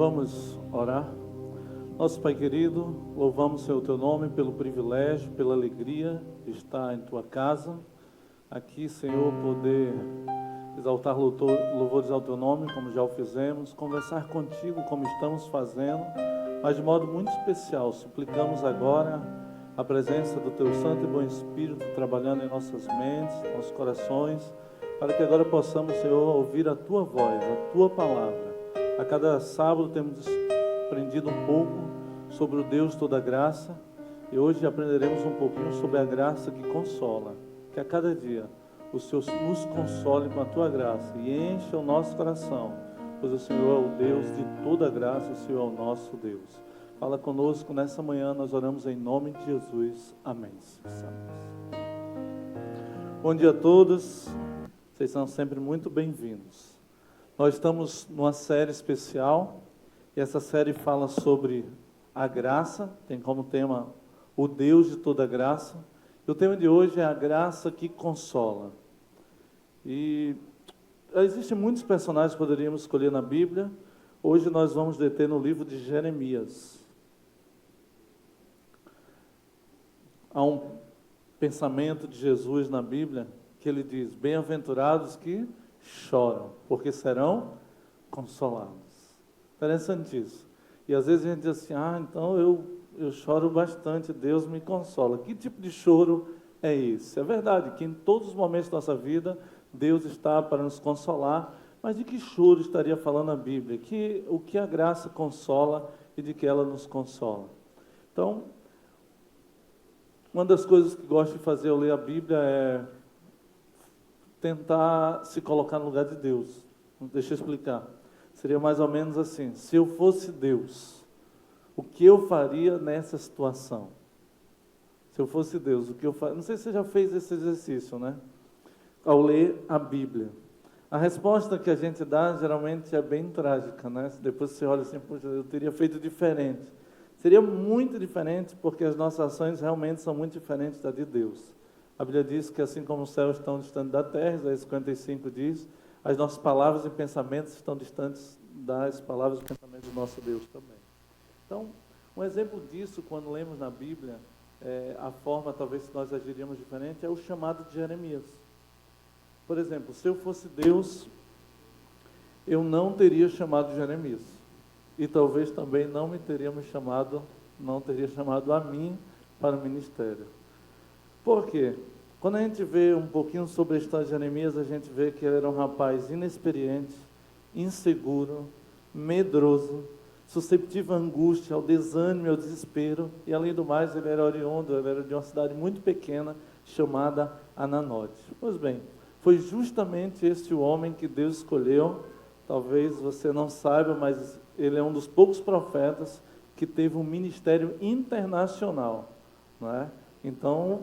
Vamos orar. Nosso Pai querido, louvamos, Senhor, o Teu nome pelo privilégio, pela alegria de estar em Tua casa. Aqui, Senhor, poder exaltar louvores ao Teu nome, como já o fizemos, conversar contigo como estamos fazendo, mas de modo muito especial, suplicamos agora a presença do Teu Santo e Bom Espírito trabalhando em nossas mentes, nossos corações, para que agora possamos, Senhor, ouvir a Tua voz, a Tua palavra. A cada sábado temos aprendido um pouco sobre o Deus toda graça, e hoje aprenderemos um pouquinho sobre a graça que consola. Que a cada dia o Senhor nos console com a Tua graça e encha o nosso coração, pois o Senhor é o Deus de toda graça, o Senhor é o nosso Deus. Fala conosco nessa manhã, nós oramos em nome de Jesus. Amém. Bom dia a todos, vocês são sempre muito bem-vindos. Nós estamos numa série especial, e essa série fala sobre a graça, tem como tema o Deus de toda graça. E o tema de hoje é a graça que consola. E existem muitos personagens que poderíamos escolher na Bíblia. Hoje nós vamos deter no livro de Jeremias. Há um pensamento de Jesus na Bíblia que ele diz: bem-aventurados que choram, porque serão consolados. Interessante isso. E às vezes a gente diz assim: então eu choro bastante, Deus me consola. Que tipo de choro é esse? É verdade que em todos os momentos da nossa vida Deus está para nos consolar, mas de que choro estaria falando a Bíblia? O que a graça consola e de que ela nos consola? Então, uma das coisas que gosto de fazer ao ler a Bíblia é tentar se colocar no lugar de Deus. Deixa eu explicar. Seria mais ou menos assim: se eu fosse Deus, o que eu faria nessa situação? Se eu fosse Deus, o que eu faria? Não sei se você já fez esse exercício, né? Ao ler a Bíblia. A resposta que a gente dá geralmente é bem trágica, né? Depois você olha assim: poxa, eu teria feito diferente. Seria muito diferente, porque as nossas ações realmente são muito diferentes da de Deus. A Bíblia diz que assim como os céus estão distantes da terra, Isaías 55 diz, as nossas palavras e pensamentos estão distantes das palavras e pensamentos do nosso Deus também. Então, um exemplo disso, quando lemos na Bíblia, a forma talvez que nós agiríamos diferente, é o chamado de Jeremias. Por exemplo, se eu fosse Deus, eu não teria chamado Jeremias. E talvez também não teria chamado a mim para o ministério. Por quê? Quando a gente vê um pouquinho sobre a história de Jeremias, a gente vê que ele era um rapaz inexperiente, inseguro, medroso, susceptível à angústia, ao desânimo, ao desespero, e além do mais, ele era oriundo, ele era de uma cidade muito pequena, chamada Ananote. Pois bem, foi justamente esse o homem que Deus escolheu. Talvez você não saiba, mas ele é um dos poucos profetas que teve um ministério internacional, não é? Então,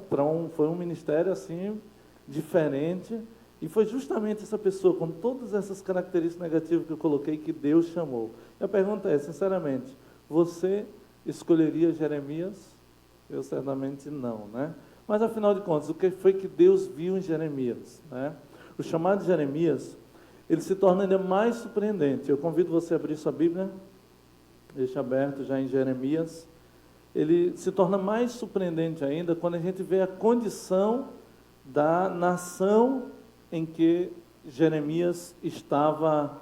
foi um ministério assim, diferente, e foi justamente essa pessoa, com todas essas características negativas que eu coloquei, que Deus chamou. E a pergunta é, sinceramente, você escolheria Jeremias? Eu certamente não, né? Mas, afinal de contas, o que foi que Deus viu em Jeremias, né? O chamado de Jeremias, ele se torna ainda mais surpreendente. Eu convido você a abrir sua Bíblia, deixa aberto já em Jeremias. Ele se torna mais surpreendente ainda quando a gente vê a condição da nação em que Jeremias estava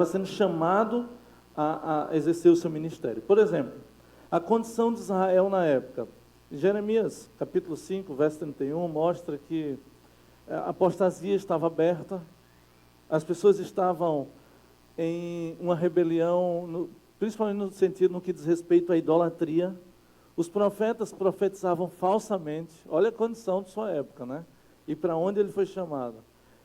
sendo chamado a exercer o seu ministério. Por exemplo, a condição de Israel na época. Jeremias, capítulo 5, verso 31, mostra que a apostasia estava aberta, as pessoas estavam em uma rebelião, principalmente no sentido no que diz respeito à idolatria. Os profetas profetizavam falsamente. Olha a condição de sua época, né? E para onde ele foi chamado.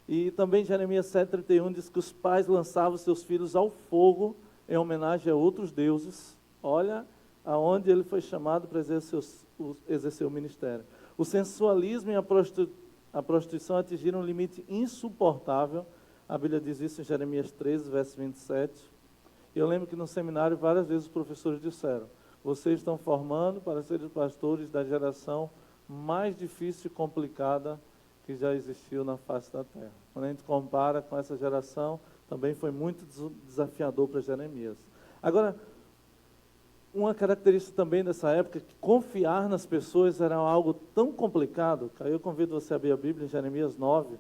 E também Jeremias 7,31 diz que os pais lançavam seus filhos ao fogo em homenagem a outros deuses. Olha aonde ele foi chamado para exercer o ministério. O sensualismo e a prostituição atingiram um limite insuportável. A Bíblia diz isso em Jeremias 13, verso 27. Eu lembro que no seminário várias vezes os professores disseram: vocês estão formando para serem pastores da geração mais difícil e complicada que já existiu na face da terra. Quando a gente compara com essa geração, também foi muito desafiador para Jeremias. Agora, uma característica também dessa época, que confiar nas pessoas era algo tão complicado. Eu convido você a abrir a Bíblia em Jeremias 9.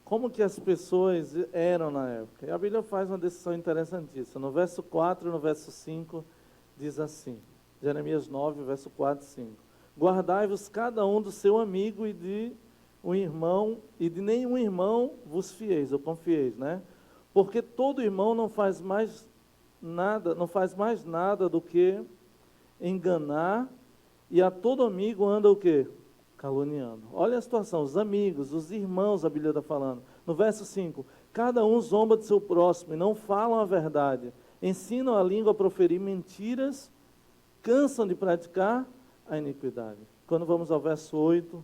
Como que as pessoas eram na época? E a Bíblia faz uma descrição interessantíssima. No verso 4 e no verso 5, diz assim, Jeremias 9, verso 4 e 5. Guardai-vos cada um do seu amigo e de um irmão, e de nenhum irmão vos fieis, ou confieis, né? Porque todo irmão não faz mais nada do que enganar, e a todo amigo anda o quê? Caluniando. Olha a situação, os amigos, os irmãos, a Bíblia está falando. No verso 5, cada um zomba de seu próximo e não falam a verdade, ensinam a língua a proferir mentiras, cansam de praticar a iniquidade. Quando vamos ao verso 8,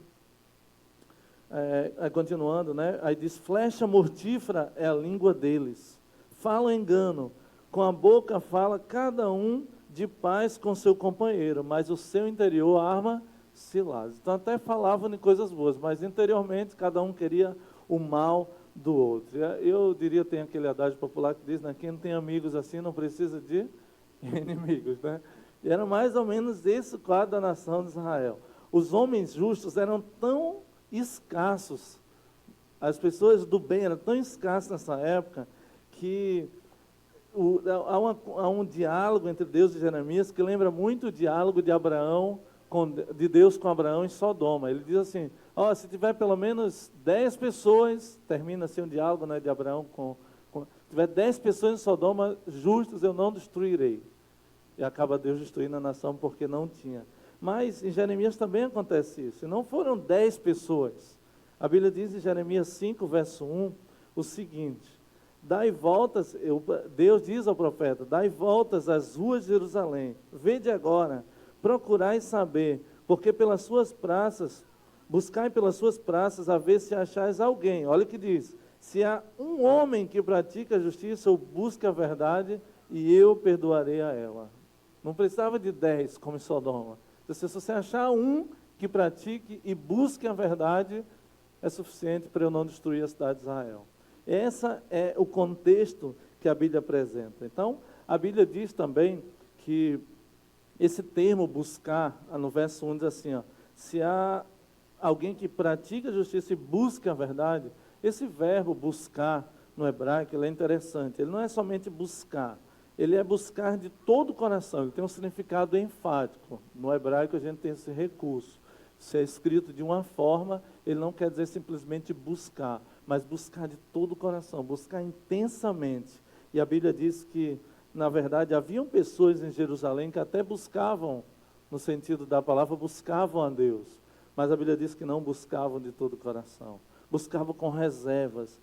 continuando, né? Aí diz, flecha mortífera é a língua deles, falam engano, com a boca fala cada um de paz com seu companheiro, mas o seu interior arma ciladas. Então até falavam de coisas boas, mas interiormente cada um queria o mal do outro. Eu diria, tem aquele adágio popular que diz, né, quem não tem amigos assim não precisa de inimigos, né? E era mais ou menos esse o quadro da nação de Israel. Os homens justos eram tão escassos, as pessoas do bem eram tão escassas nessa época, que há um diálogo entre Deus e Jeremias que lembra muito o diálogo de Abraão, de Deus com Abraão em Sodoma. Ele diz assim, se tiver pelo menos 10 pessoas, termina assim um diálogo, né, de Abraão se tiver 10 pessoas em Sodoma justas, eu não destruirei. E acaba Deus destruindo a nação porque não tinha. Mas em Jeremias também acontece isso. E não foram 10 pessoas. A Bíblia diz em Jeremias 5, verso 1, o seguinte, dai voltas, Deus diz ao profeta, dai voltas às ruas de Jerusalém, vede agora, procurai saber, porque pelas suas praças, buscai pelas suas praças, a ver se achais alguém. Olha o que diz, se há um homem que pratica a justiça ou busca a verdade, e eu perdoarei a ela. Não precisava de 10, como em Sodoma. Se você achar um que pratique e busque a verdade, é suficiente para eu não destruir a cidade de Israel. Esse é o contexto que a Bíblia apresenta. Então, a Bíblia diz também que esse termo buscar, no verso 1 diz assim, se há alguém que pratica a justiça e busca a verdade, esse verbo buscar no hebraico, ele é interessante. Ele não é somente buscar, ele é buscar de todo o coração, ele tem um significado enfático. No hebraico a gente tem esse recurso. Se é escrito de uma forma, ele não quer dizer simplesmente buscar, mas buscar de todo o coração, buscar intensamente. E a Bíblia diz que, na verdade, haviam pessoas em Jerusalém que até buscavam, no sentido da palavra, buscavam a Deus. Mas a Bíblia diz que não buscavam de todo o coração. Buscavam com reservas,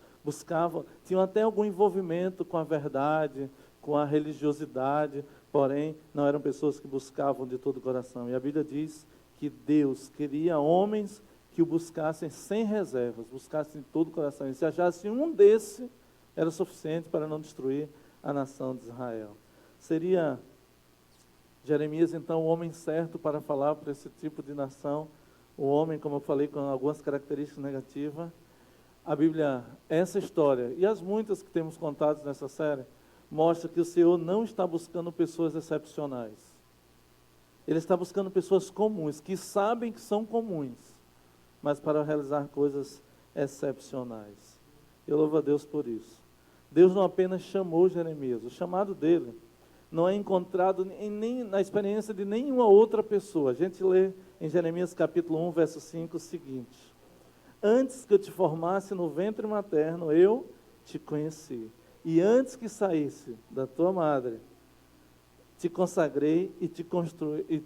tinham até algum envolvimento com a verdade, com a religiosidade, porém, não eram pessoas que buscavam de todo o coração. E a Bíblia diz que Deus queria homens que o buscassem sem reservas, buscassem de todo o coração. E se achasse um desse, era suficiente para não destruir a nação de Israel. Seria Jeremias, então, o homem certo para falar para esse tipo de nação, o homem, como eu falei, com algumas características negativas. A Bíblia, essa história, e as muitas que temos contadas nessa série, mostra que o Senhor não está buscando pessoas excepcionais. Ele está buscando pessoas comuns, que sabem que são comuns, mas para realizar coisas excepcionais. Eu louvo a Deus por isso. Deus não apenas chamou Jeremias, o chamado dele não é encontrado nem na experiência de nenhuma outra pessoa. A gente lê em Jeremias capítulo 1, verso 5, o seguinte: antes que eu te formasse no ventre materno, eu te conheci. E antes que saísse da tua madre, te consagrei e te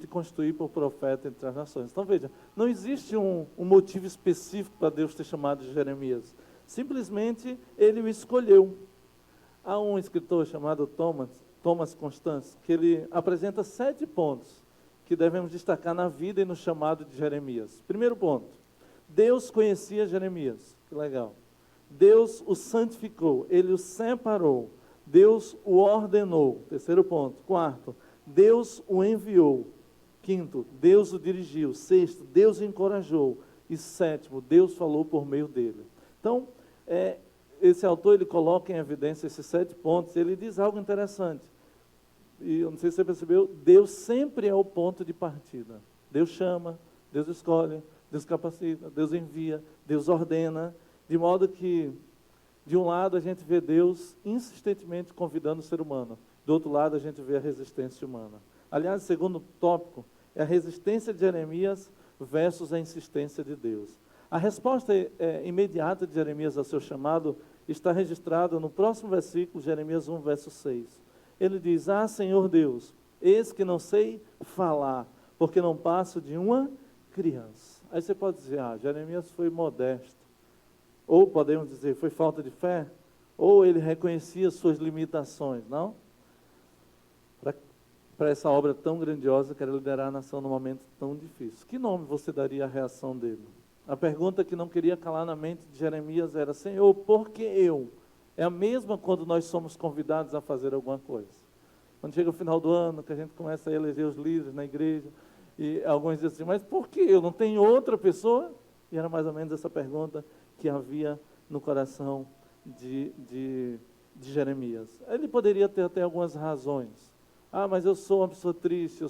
constituí por profeta entre as nações. Então veja, não existe um motivo específico para Deus ter chamado de Jeremias. Simplesmente ele o escolheu. Há um escritor chamado Thomas Constance, que ele apresenta 7 pontos que devemos destacar na vida e no chamado de Jeremias. Primeiro ponto, Deus conhecia Jeremias. Que legal. Deus o santificou, ele o separou, Deus o ordenou. Terceiro ponto. Quarto, Deus o enviou. Quinto, Deus o dirigiu. Sexto, Deus o encorajou. E sétimo, Deus falou por meio dele. Então, esse autor ele coloca em evidência esses 7 pontos, ele diz algo interessante. E eu não sei se você percebeu, Deus sempre é o ponto de partida. Deus chama, Deus escolhe, Deus capacita, Deus envia, Deus ordena, de modo que, de um lado, a gente vê Deus insistentemente convidando o ser humano, do outro lado, a gente vê a resistência humana. Aliás, o segundo tópico é a resistência de Jeremias versus a insistência de Deus. A resposta imediata de Jeremias ao seu chamado está registrada no próximo versículo, Jeremias 1, verso 6. Ele diz: ah, Senhor Deus, eis que não sei falar, porque não passo de uma criança. Aí você pode dizer, Jeremias foi modesto. Ou podemos dizer, foi falta de fé. Ou ele reconhecia suas limitações, não? Para essa obra tão grandiosa, que era liderar a nação num momento tão difícil. Que nome você daria à reação dele? A pergunta que não queria calar na mente de Jeremias era: Senhor, por que eu? É a mesma quando nós somos convidados a fazer alguma coisa. Quando chega o final do ano, que a gente começa a eleger os líderes na igreja, e alguns dizem assim, mas por que eu? Não tenho outra pessoa? E era mais ou menos essa pergunta que havia no coração de Jeremias. Ele poderia ter até algumas razões. Mas eu sou uma pessoa triste,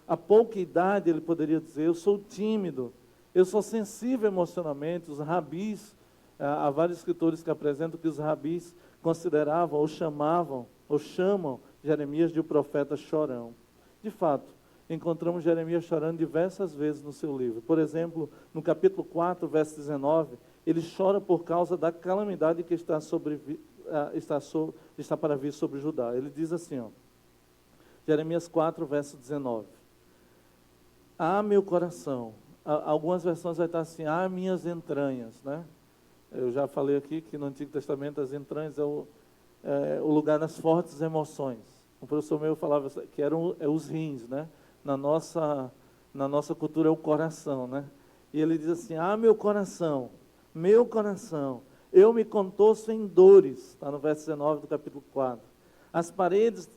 a pouca idade, ele poderia dizer, eu sou tímido, eu sou sensível emocionalmente. Os rabis, há vários escritores que apresentam que os rabis consideravam ou chamam Jeremias de o profeta chorão. De fato, encontramos Jeremias chorando diversas vezes no seu livro. Por exemplo, no capítulo 4, verso 19, ele chora por causa da calamidade que está para vir sobre Judá. Ele diz assim, Jeremias 4, verso 19. Meu coração. Algumas versões vai estar assim, minhas entranhas, né? Eu já falei aqui que no Antigo Testamento as entranhas é o lugar das fortes emoções. Um professor meu falava que eram os rins, né? Na nossa cultura é o coração, né? E ele diz assim, meu coração, eu me contorço em dores, está no verso 19 do capítulo 4. As paredes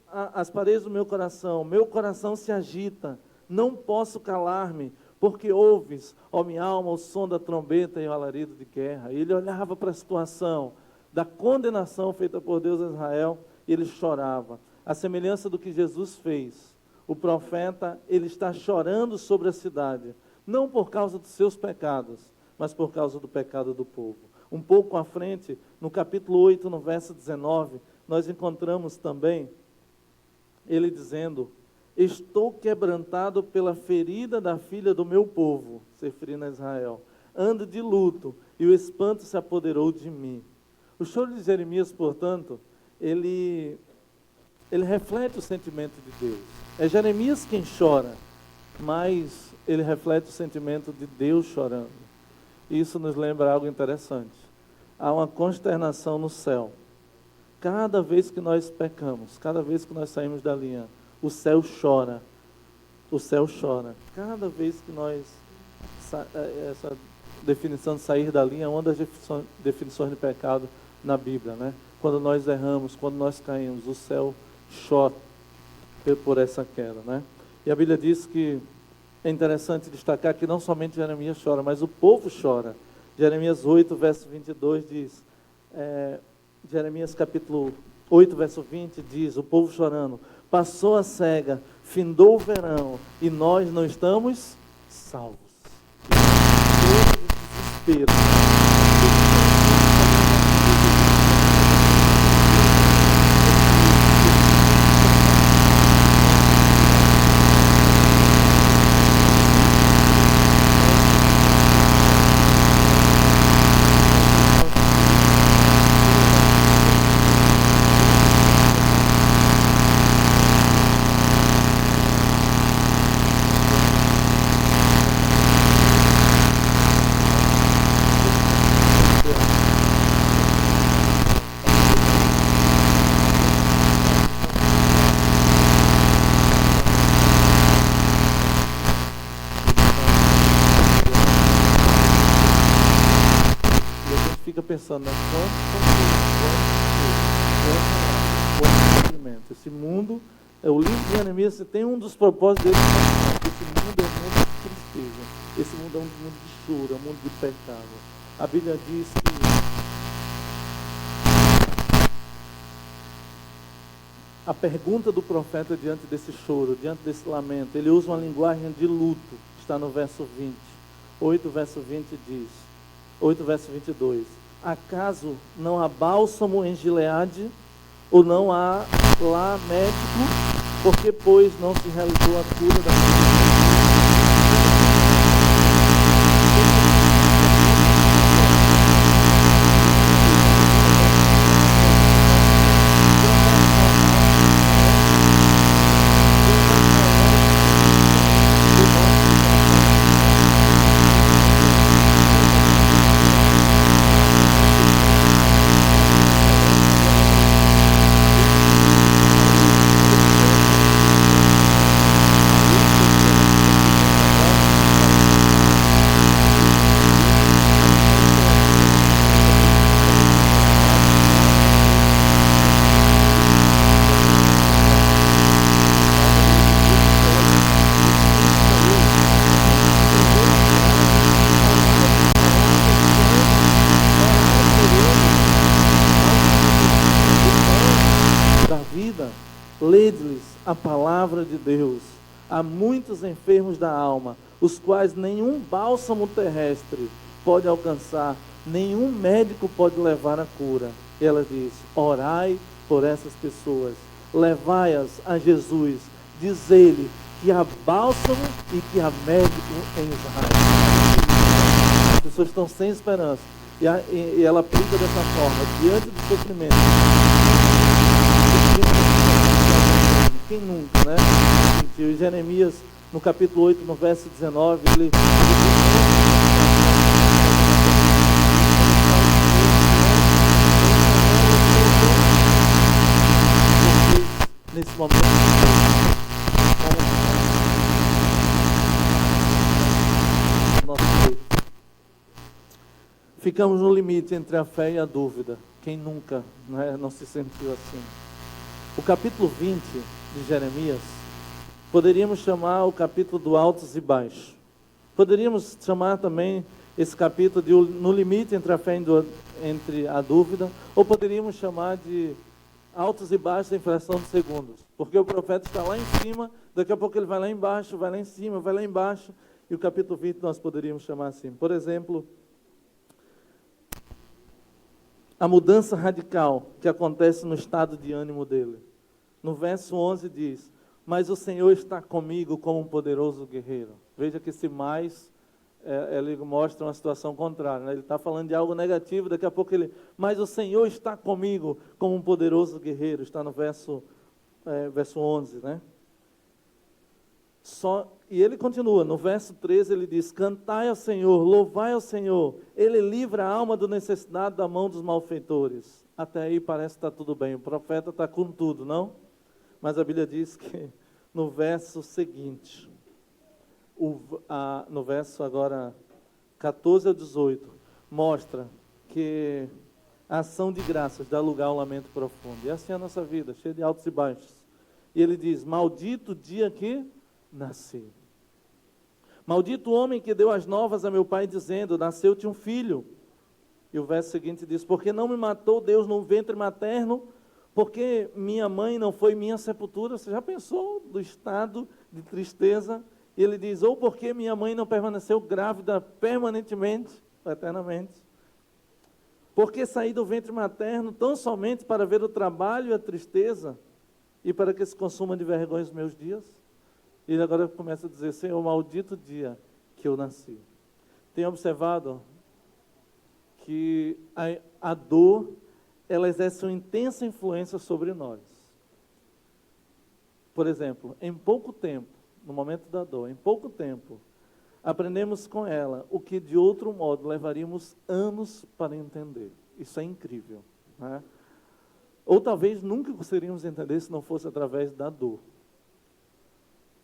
do meu coração se agita, não posso calar-me, porque ouves, ó minha alma, o som da trombeta e o alarido de guerra. E ele olhava para a situação da condenação feita por Deus a Israel, e ele chorava. A semelhança do que Jesus fez, o profeta, ele está chorando sobre a cidade, não por causa dos seus pecados, mas por causa do pecado do povo. Um pouco à frente, no capítulo 8, no verso 19, nós encontramos também ele dizendo: estou quebrantado pela ferida da filha do meu povo, se referindo a Israel. Ando de luto, e o espanto se apoderou de mim. O choro de Jeremias, portanto, ele reflete o sentimento de Deus. É Jeremias quem chora, mas ele reflete o sentimento de Deus chorando. Isso nos lembra algo interessante. Há uma consternação no céu. Cada vez que nós pecamos, cada vez que nós saímos da linha, o céu chora. O céu chora. Cada vez que nós... Essa definição de sair da linha é uma das definições de pecado na Bíblia, né? Quando nós erramos, quando nós caímos, o céu chora por essa queda, né? E a Bíblia diz que é interessante destacar que não somente Jeremias chora, mas o povo chora. Jeremias 8, verso 22 diz, Jeremias capítulo 8, verso 20 diz, o povo chorando, passou a cega, findou o verão, e nós não estamos salvos. Desespero. Pensando, né? Quanto esse mundo, o livro de Jeremias tem um dos propósitos dele, esse mundo é um mundo de tristeza, esse mundo é um mundo de choro, é um mundo de pecado. A Bíblia diz que a pergunta do profeta diante desse choro, diante desse lamento, ele usa uma linguagem de luto, está no verso 20. 8, verso 20 diz, 8, verso 22. Acaso não há bálsamo em Gileade, ou não há lá médico? Porque, pois, não se realizou a cura da lede-lhes a palavra de Deus. Há muitos enfermos da alma, os quais nenhum bálsamo terrestre pode alcançar, nenhum médico pode levar a cura. E ela diz, orai por essas pessoas, levai-as a Jesus, diz-lhe que há bálsamo e que há médico em Israel. As pessoas estão sem esperança, e ela aplica dessa forma, diante do sofrimento. Quem nunca, né? E Jeremias, no capítulo 8, no verso 19, ele nesse momento ficamos no limite entre a fé e a dúvida. Quem nunca, né, não se sentiu assim? O capítulo 20 de Jeremias, poderíamos chamar o capítulo do altos e baixos. Poderíamos chamar também esse capítulo de no limite entre a fé e entre a dúvida, ou poderíamos chamar de altos e baixos em fração de segundos, porque o profeta está lá em cima, daqui a pouco ele vai lá embaixo, vai lá em cima, vai lá embaixo, e o capítulo 20 nós poderíamos chamar assim. Por exemplo, a mudança radical que acontece no estado de ânimo dele. No verso 11 diz, mas o Senhor está comigo como um poderoso guerreiro. Veja que esse mais, ele mostra uma situação contrária, né? Ele está falando de algo negativo, daqui a pouco ele, mas o Senhor está comigo como um poderoso guerreiro. Está no verso 11, né? E ele continua, no verso 13 ele diz, cantai ao Senhor, louvai ao Senhor, Ele livra a alma do necessitado da mão dos malfeitores. Até aí parece que está tudo bem, o profeta está com tudo, não? Mas a Bíblia diz que no verso seguinte, no verso agora 14 ao 18, mostra que a ação de graças dá lugar ao lamento profundo. E assim é a nossa vida, cheia de altos e baixos. E ele diz, maldito o dia que nasci. Maldito o homem que deu as novas a meu pai, dizendo, nasceu-te um filho. E o verso seguinte diz, porque não me matou Deus no ventre materno, porque minha mãe não foi minha sepultura. Você já pensou do estado de tristeza? E ele diz, ou porque minha mãe não permaneceu grávida permanentemente, eternamente. Porque saí do ventre materno tão somente para ver o trabalho e a tristeza, e para que se consuma de vergonha os meus dias. E ele agora começa a dizer, Senhor, maldito dia que eu nasci. Tem observado que a dor, ela exerce uma intensa influência sobre nós. Por exemplo, em pouco tempo, no momento da dor, em pouco tempo, aprendemos com ela o que de outro modo levaríamos anos para entender. Isso é incrível, né? Ou talvez nunca conseguiríamos entender se não fosse através da dor.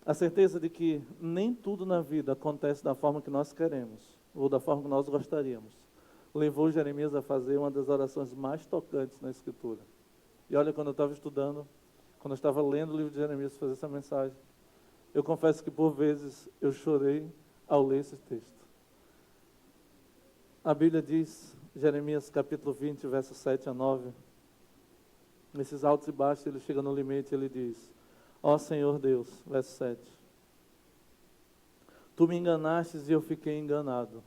A certeza de que nem tudo na vida acontece da forma que nós queremos, ou da forma que nós gostaríamos, levou Jeremias a fazer uma das orações mais tocantes na Escritura. E olha, quando eu estava estudando, quando eu estava lendo o livro de Jeremias, fazer essa mensagem, eu confesso que por vezes eu chorei ao ler esse texto. A Bíblia diz, Jeremias capítulo 20, versos 7 a 9, Nesses altos e baixos, ele chega no limite, ele diz: ó Senhor Deus, verso 7, tu me enganastes e eu fiquei enganado.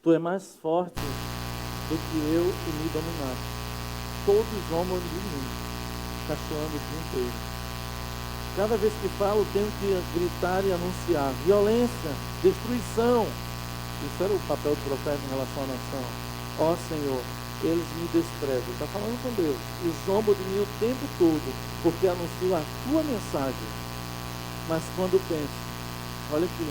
Tu é mais forte do que eu e me dominaste. Todos zombam de mim, caçoando o dia inteiro. Cada vez que falo, tenho que gritar e anunciar violência, destruição. Isso era o papel do profeta em relação à nação. Ó Senhor, eles me desprezam. Está falando com Deus. E zombam de mim o tempo todo, porque anuncio a tua mensagem. Mas quando penso, olha aqui,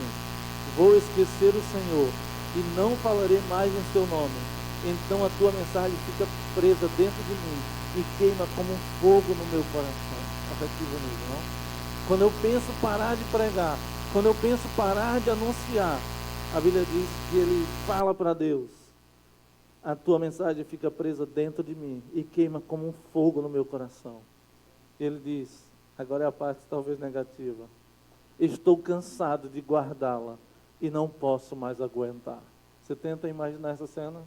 vou esquecer o Senhor e não falarei mais em seu nome, então a tua mensagem fica presa dentro de mim e queima como um fogo no meu coração. Olha que bonito, não? Quando eu penso parar de pregar, quando eu penso parar de anunciar, a Bíblia diz que ele fala para Deus: a tua mensagem fica presa dentro de mim e queima como um fogo no meu coração. Ele diz, agora é a parte talvez negativa: estou cansado de guardá-la e não posso mais aguentar. Você tenta imaginar essa cena?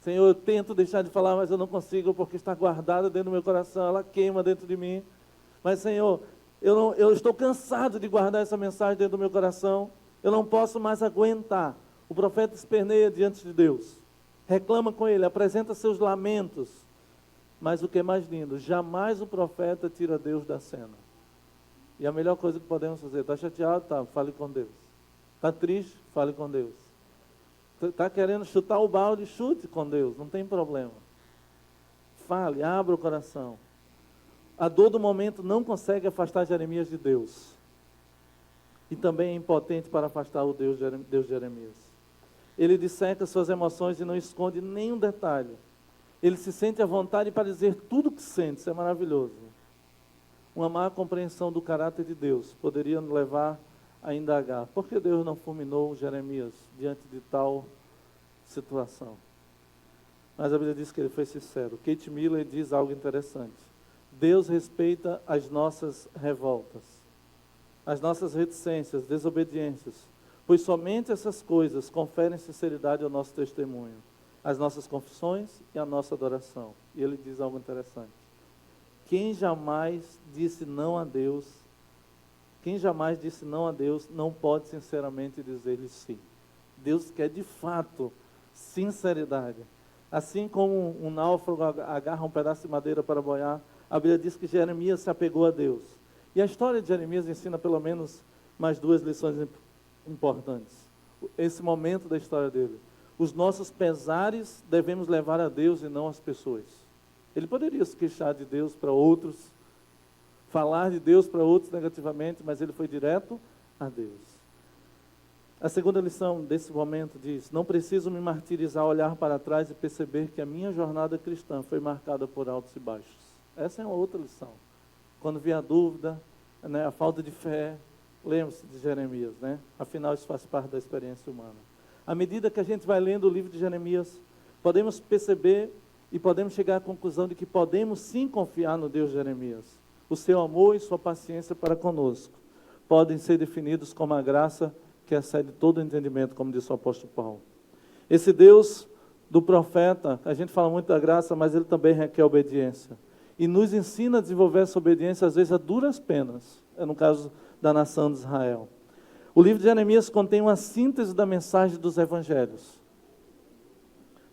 Senhor, eu tento deixar de falar, mas eu não consigo, porque está guardada dentro do meu coração, ela queima dentro de mim. Mas Senhor, eu estou cansado de guardar essa mensagem dentro do meu coração, eu não posso mais aguentar. O profeta esperneia diante de Deus, reclama com ele, apresenta seus lamentos. Mas o que é mais lindo, jamais o profeta tira Deus da cena. E a melhor coisa que podemos fazer: está chateado? Tá, fale com Deus. Está triste? Fale com Deus. Está querendo chutar o balde? Chute com Deus, não tem problema. Fale, abra o coração. A dor do momento não consegue afastar Jeremias de Deus. E também é impotente para afastar o Deus de Jeremias. Ele disseca suas emoções e não esconde nenhum detalhe. Ele se sente à vontade para dizer tudo o que sente, isso é maravilhoso. Uma má compreensão do caráter de Deus poderia nos levar a indagar: por que Deus não fulminou Jeremias diante de tal situação? Mas a Bíblia diz que ele foi sincero. Kate Miller diz algo interessante: Deus respeita as nossas revoltas, as nossas reticências, desobediências, pois somente essas coisas conferem sinceridade ao nosso testemunho, as nossas confissões e a nossa adoração. E ele diz algo interessante: quem jamais disse não a Deus, não pode sinceramente dizer-lhe sim. Deus quer de fato sinceridade. Assim como um náufrago agarra um pedaço de madeira para boiar, a Bíblia diz que Jeremias se apegou a Deus. E a história de Jeremias ensina pelo menos mais duas lições importantes. Esse momento da história dele: os nossos pesares devemos levar a Deus e não às pessoas. Ele poderia se queixar de Deus para outros, falar de Deus para outros negativamente, mas ele foi direto a Deus. A segunda lição desse momento diz: não preciso me martirizar, olhar para trás e perceber que a minha jornada cristã foi marcada por altos e baixos. Essa é uma outra lição. Quando vier a dúvida, né, a falta de fé, lembre-se de Jeremias, né? Afinal, isso faz parte da experiência humana. À medida que a gente vai lendo o livro de Jeremias, podemos perceber e podemos chegar à conclusão de que podemos sim confiar no Deus de Jeremias. O seu amor e sua paciência para conosco podem ser definidos como a graça que excede todo entendimento, como disse o apóstolo Paulo. Esse Deus do profeta, a gente fala muito da graça, mas ele também requer obediência. E nos ensina a desenvolver essa obediência, às vezes a duras penas. É no caso da nação de Israel. O livro de Jeremias contém uma síntese da mensagem dos evangelhos,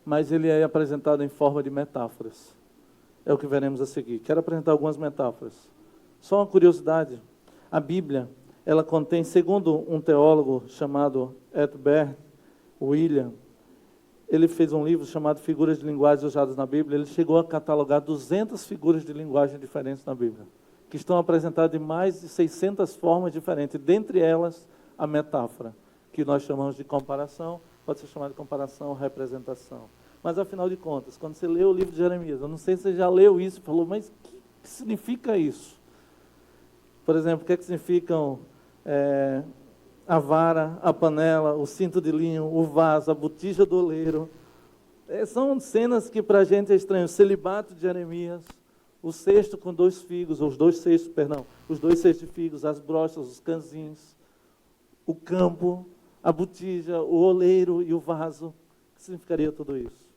mas ele é apresentado em forma de metáforas. É o que veremos a seguir. Quero apresentar algumas metáforas. Só uma curiosidade: a Bíblia, ela contém, segundo um teólogo chamado Edbert William, ele fez um livro chamado Figuras de Linguagem Usadas na Bíblia. Ele chegou a catalogar 200 figuras de linguagem diferentes na Bíblia, que estão apresentadas de mais de 600 formas diferentes, dentre elas a metáfora, que nós chamamos de comparação, pode ser chamada de comparação ou representação. Mas, afinal de contas, quando você lê o livro de Jeremias, eu não sei se você já leu isso e falou: mas o que significa isso? Por exemplo, o que significam a vara, a panela, o cinto de linho, o vaso, a botija do oleiro? São cenas que para a gente é estranho. O celibato de Jeremias, o cesto com os dois cestos de figos, as brochas, os canzinhos, o campo, a botija, o oleiro e o vaso. O que significaria tudo isso?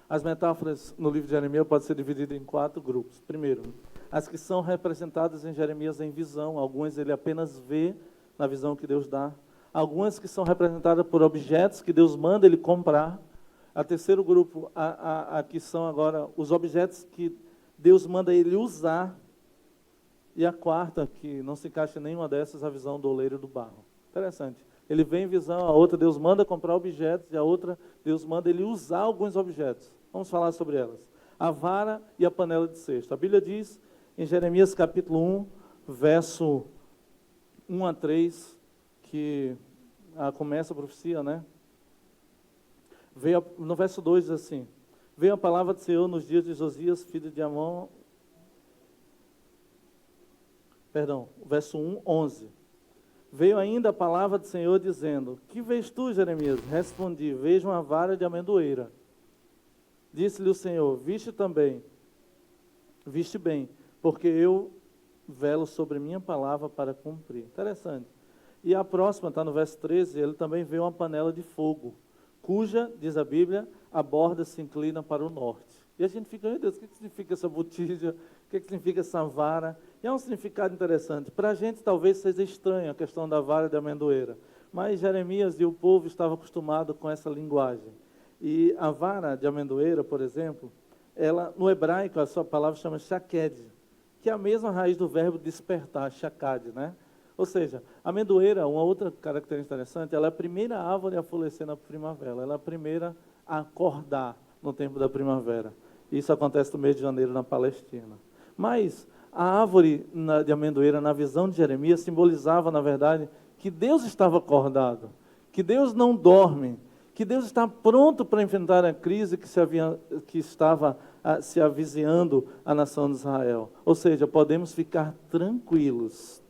As metáforas no livro de Jeremias podem ser divididas em 4 grupos. Primeiro, as que são representadas em Jeremias em visão. Algumas ele apenas vê na visão que Deus dá. Algumas que são representadas por objetos que Deus manda ele comprar. A terceiro grupo, que são agora os objetos que Deus manda ele usar. E a quarta, que não se encaixa em nenhuma dessas, a visão do oleiro do barro. Interessante. Ele vem em visão, a outra Deus manda comprar objetos, e a outra Deus manda ele usar alguns objetos. Vamos falar sobre elas. A vara e a panela de cesto. A Bíblia diz, em Jeremias capítulo 1, verso 1 a 3, que começa a profecia, né? No verso 2 diz assim: veio a palavra do Senhor nos dias de Josias, filho de Amon. Perdão, verso 1, 11. Veio ainda a palavra do Senhor dizendo: que vês tu, Jeremias? Respondi: vejo uma vara de amendoeira. Disse-lhe o Senhor: viste bem, porque eu velo sobre minha palavra para cumprir. Interessante. E a próxima, está no verso 13, ele também vê uma panela de fogo, cuja, diz a Bíblia, a borda se inclina para o norte. E a gente fica, meu Deus, o que significa essa botija? O que significa essa vara? E é um significado interessante. Para a gente talvez seja estranho a questão da vara de amendoeira, mas Jeremias e o povo estavam acostumados com essa linguagem. E a vara de amendoeira, por exemplo, ela, no hebraico, a sua palavra chama shaked, que é a mesma raiz do verbo despertar, shakad, né? Ou seja, a amendoeira, uma outra característica interessante, ela é a primeira árvore a florescer na primavera, ela é a primeira a acordar no tempo da primavera. Isso acontece no mês de janeiro na Palestina. Mas a árvore de amendoeira, na visão de Jeremias, simbolizava, na verdade, que Deus estava acordado, que Deus não dorme, que Deus está pronto para enfrentar a crise que estava se avizinhando a nação de Israel. Ou seja, podemos ficar tranquilos,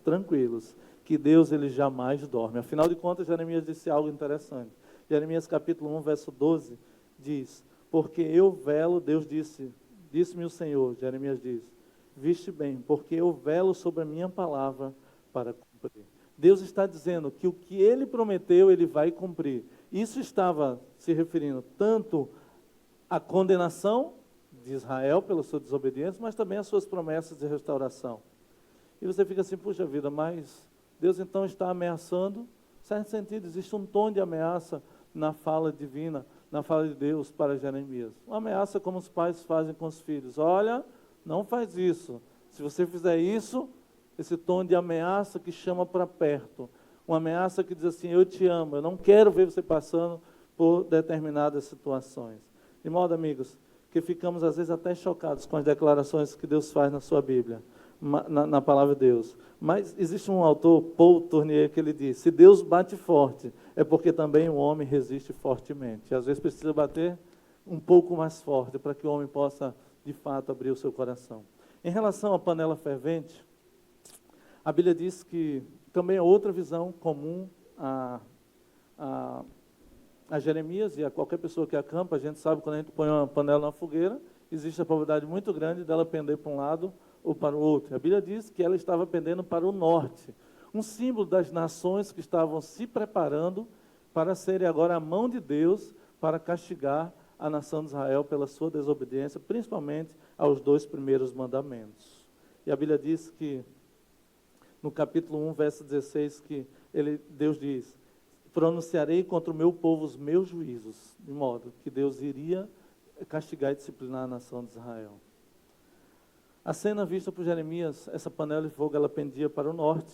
que Deus ele jamais dorme. Afinal de contas, Jeremias disse algo interessante. Jeremias capítulo 1, verso 12, diz: porque eu velo, Deus disse-me o Senhor, Jeremias diz, viste bem, porque eu velo sobre a minha palavra para cumprir. Deus está dizendo que o que Ele prometeu, Ele vai cumprir. Isso estava se referindo tanto à condenação de Israel pela sua desobediência, mas também às suas promessas de restauração. E você fica assim, puxa vida, mas Deus então está ameaçando? Em certo sentido, existe um tom de ameaça na fala divina, na fala de Deus para Jeremias. Uma ameaça como os pais fazem com os filhos. Olha, não faz isso. Se você fizer isso, esse tom de ameaça que chama para perto. Uma ameaça que diz assim, eu te amo, eu não quero ver você passando por determinadas situações. De modo, amigos, que ficamos às vezes até chocados com as declarações que Deus faz na sua Bíblia, na palavra de Deus. Mas existe um autor, Paul Tournier, que ele diz, se Deus bate forte, é porque também o homem resiste fortemente. E às vezes precisa bater um pouco mais forte, para que o homem possa, de fato, abrir o seu coração. Em relação à panela fervente, a Bíblia diz que também é outra visão comum a Jeremias e a qualquer pessoa que acampa. A gente sabe, quando a gente põe uma panela na fogueira, existe a probabilidade muito grande dela pender para um lado ou para o outro. A Bíblia diz que ela estava pendendo para o norte, um símbolo das nações que estavam se preparando para serem agora a mão de Deus para castigar a nação de Israel pela sua desobediência, principalmente aos 2 primeiros mandamentos. E a Bíblia diz que, no capítulo 1, verso 16, que Deus diz, pronunciarei contra o meu povo os meus juízos, de modo que Deus iria castigar e disciplinar a nação de Israel. A cena vista por Jeremias, essa panela de fogo, ela pendia para o norte.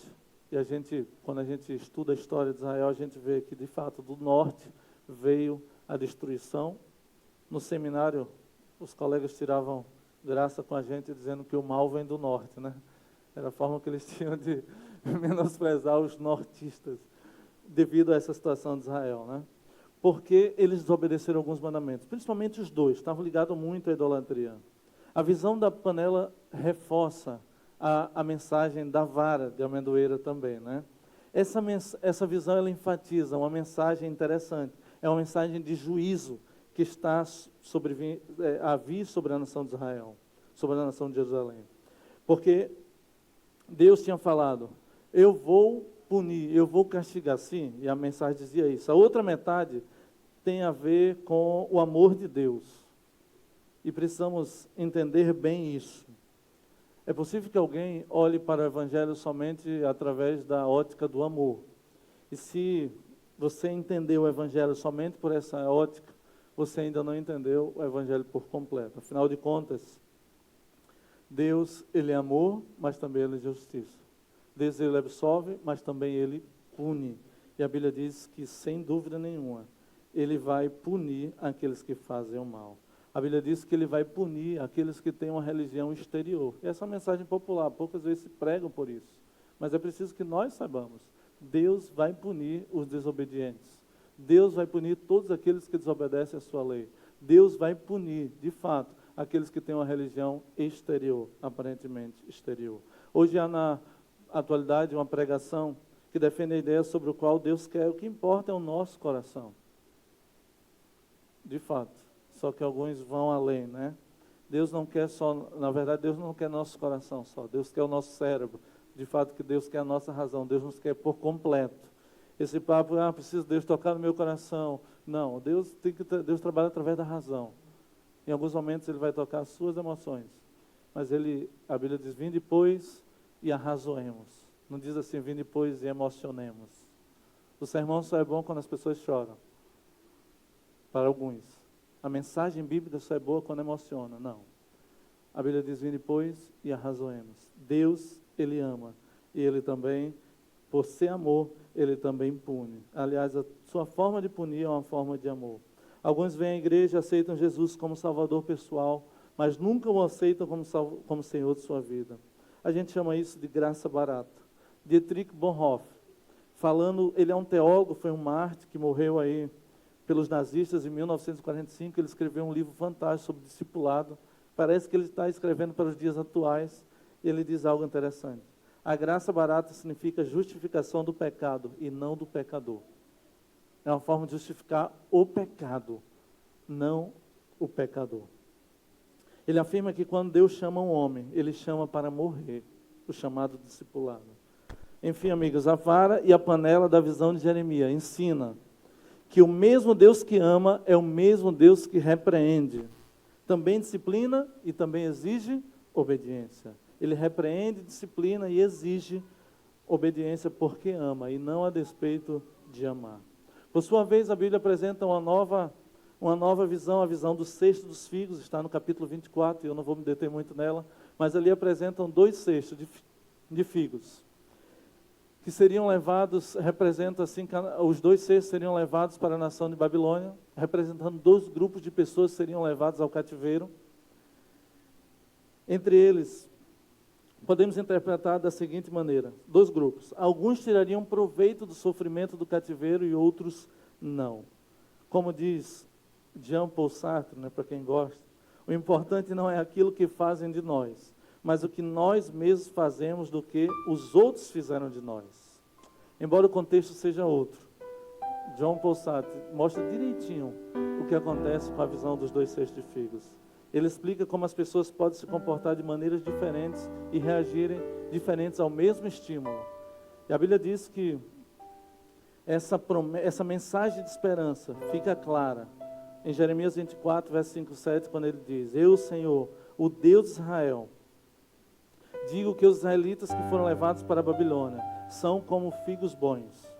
E quando a gente estuda a história de Israel, a gente vê que, de fato, do norte veio a destruição. No seminário, os colegas tiravam graça com a gente, dizendo que o mal vem do norte, né? Era a forma que eles tinham de menosprezar os nortistas, devido a essa situação de Israel, né? Porque eles desobedeceram alguns mandamentos, principalmente os 2, estavam ligados muito à idolatria. A visão da panela reforça a mensagem da vara de amendoeira também, né? Essa visão, ela enfatiza uma mensagem interessante. É uma mensagem de juízo que está a vir sobre a nação de Israel, sobre a nação de Jerusalém. Porque Deus tinha falado, eu vou punir, eu vou castigar, sim, e a mensagem dizia isso. A outra metade tem a ver com o amor de Deus. E precisamos entender bem isso. É possível que alguém olhe para o Evangelho somente através da ótica do amor. E se você entendeu o Evangelho somente por essa ótica, você ainda não entendeu o Evangelho por completo. Afinal de contas, Deus, Ele é amor, mas também Ele é justiça. Deus, Ele absolve, mas também Ele pune. E a Bíblia diz que, sem dúvida nenhuma, Ele vai punir aqueles que fazem o mal. A Bíblia diz que Ele vai punir aqueles que têm uma religião exterior. Essa é uma mensagem popular, poucas vezes se pregam por isso. Mas é preciso que nós saibamos, Deus vai punir os desobedientes. Deus vai punir todos aqueles que desobedecem a sua lei. Deus vai punir, de fato, aqueles que têm uma religião exterior, aparentemente exterior. Hoje há na atualidade uma pregação que defende a ideia sobre o qual Deus quer. O que importa é o nosso coração. De fato. Só que alguns vão além, né? Deus não quer só, na verdade, Deus não quer nosso coração só. Deus quer o nosso cérebro. De fato, que Deus quer a nossa razão. Deus nos quer por completo. Esse papo, preciso Deus tocar no meu coração. Não, Deus trabalha através da razão. Em alguns momentos Ele vai tocar as suas emoções. Mas a Bíblia diz, vinde depois e arrazoemos. Não diz assim, vinde depois e emocionemos. O sermão só é bom quando as pessoas choram. Para alguns. A mensagem bíblica só é boa quando emociona. Não. A Bíblia diz, vinde depois e arrazoemos. Deus, Ele ama. E Ele também, por ser amor, Ele também pune. Aliás, a sua forma de punir é uma forma de amor. Alguns vêm à igreja e aceitam Jesus como Salvador pessoal, mas nunca o aceitam como Senhor de sua vida. A gente chama isso de graça barata. Dietrich Bonhoeffer, ele é um teólogo, foi um mártir que morreu aí pelos nazistas em 1945, ele escreveu um livro fantástico sobre discipulado. Parece que ele está escrevendo para os dias atuais, e ele diz algo interessante. A graça barata significa justificação do pecado e não do pecador. É uma forma de justificar o pecado, não o pecador. Ele afirma que quando Deus chama um homem, Ele chama para morrer, o chamado discipulado. Enfim, amigos, a vara e a panela da visão de Jeremias ensina que o mesmo Deus que ama é o mesmo Deus que repreende. Também disciplina e também exige obediência. Ele repreende, disciplina e exige obediência porque ama e não a despeito de amar. Por sua vez, a Bíblia apresenta uma nova visão, a visão do cesto dos figos, está no capítulo 24, e eu não vou me deter muito nela, mas ali apresentam 2 cestos de figos, que seriam levados, representa assim, os 2 cestos seriam levados para a nação de Babilônia, representando 2 grupos de pessoas que seriam levados ao cativeiro. Entre eles, podemos interpretar da seguinte maneira, 2 grupos. Alguns tirariam proveito do sofrimento do cativeiro e outros não. Como diz Jean-Paul Sartre, né, para quem gosta, o importante não é aquilo que fazem de nós, mas o que nós mesmos fazemos do que os outros fizeram de nós. Embora o contexto seja outro, Jean-Paul Sartre mostra direitinho o que acontece com a visão dos 2 cestos de figos. Ele explica como as pessoas podem se comportar de maneiras diferentes e reagirem diferentes ao mesmo estímulo. E a Bíblia diz que essa mensagem de esperança fica clara em Jeremias 24, verso 5, 7, quando ele diz, eu, Senhor, o Deus de Israel, digo que os israelitas que foram levados para a Babilônia são como figos bons.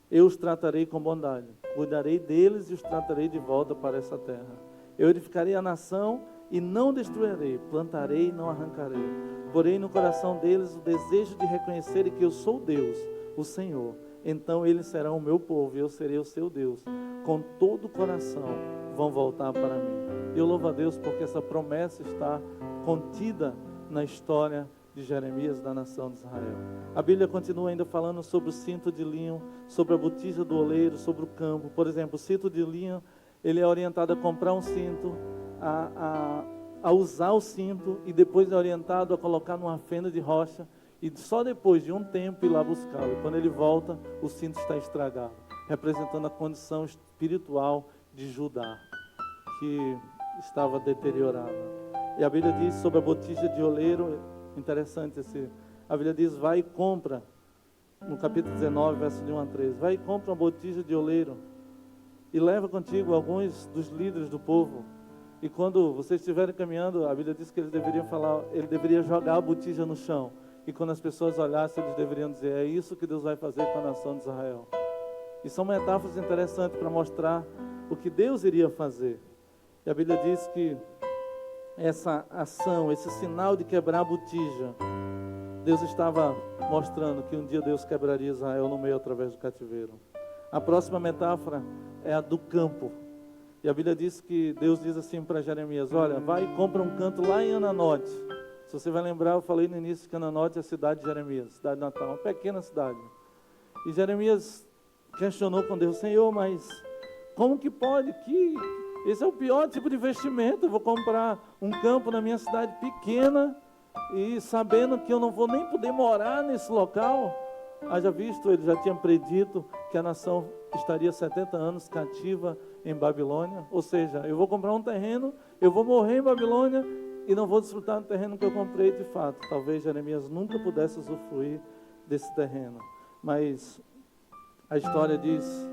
Eu os tratarei com bondade, cuidarei deles e os tratarei de volta para essa terra. Eu edificarei a nação e não destruirei, plantarei e não arrancarei. Porém no coração deles o desejo de reconhecerem que eu sou Deus, o Senhor. Então eles serão o meu povo e eu serei o seu Deus. Com todo o coração vão voltar para mim. Eu louvo a Deus porque essa promessa está contida na história de Jeremias da nação de Israel. A Bíblia continua ainda falando sobre o cinto de linho, sobre a botija do oleiro, sobre o campo. Por exemplo, o cinto de linho, ele é orientado a comprar um cinto, a usar o cinto e depois é orientado a colocar numa fenda de rocha e só depois de um tempo ir lá buscá-lo. Quando ele volta, o cinto está estragado, representando a condição espiritual de Judá, que estava deteriorada. E a Bíblia diz sobre a botija de oleiro, interessante a Bíblia diz, vai e compra, no capítulo 19, verso de 1 a 3, vai e compra uma botija de oleiro e leva contigo alguns dos líderes do povo E quando vocês estiverem caminhando, a Bíblia diz que ele deveria jogar a botija no chão. E quando as pessoas olhassem, eles deveriam dizer: é isso que Deus vai fazer com a nação de Israel. E são metáforas interessantes para mostrar o que Deus iria fazer. E a Bíblia diz que essa ação, esse sinal de quebrar a botija, Deus estava mostrando que um dia Deus quebraria Israel no meio através do cativeiro. A próxima metáfora é a do campo. E a Bíblia diz que Deus diz assim para Jeremias: olha, vai e compra um canto lá em Ananote. Se você vai lembrar, eu falei no início que Ananote é a cidade de Jeremias, cidade natal, uma pequena cidade. E Jeremias questionou com Deus: Senhor, mas como que pode? Esse é o pior tipo de investimento. Eu vou comprar um campo na minha cidade pequena e sabendo que eu não vou nem poder morar nesse local. Haja visto, ele já tinha predito que a nação estaria 70 anos cativa em Babilônia. Ou seja, eu vou comprar um terreno, eu vou morrer em Babilônia e não vou desfrutar do terreno que eu comprei de fato. Talvez Jeremias nunca pudesse usufruir desse terreno. Mas a história diz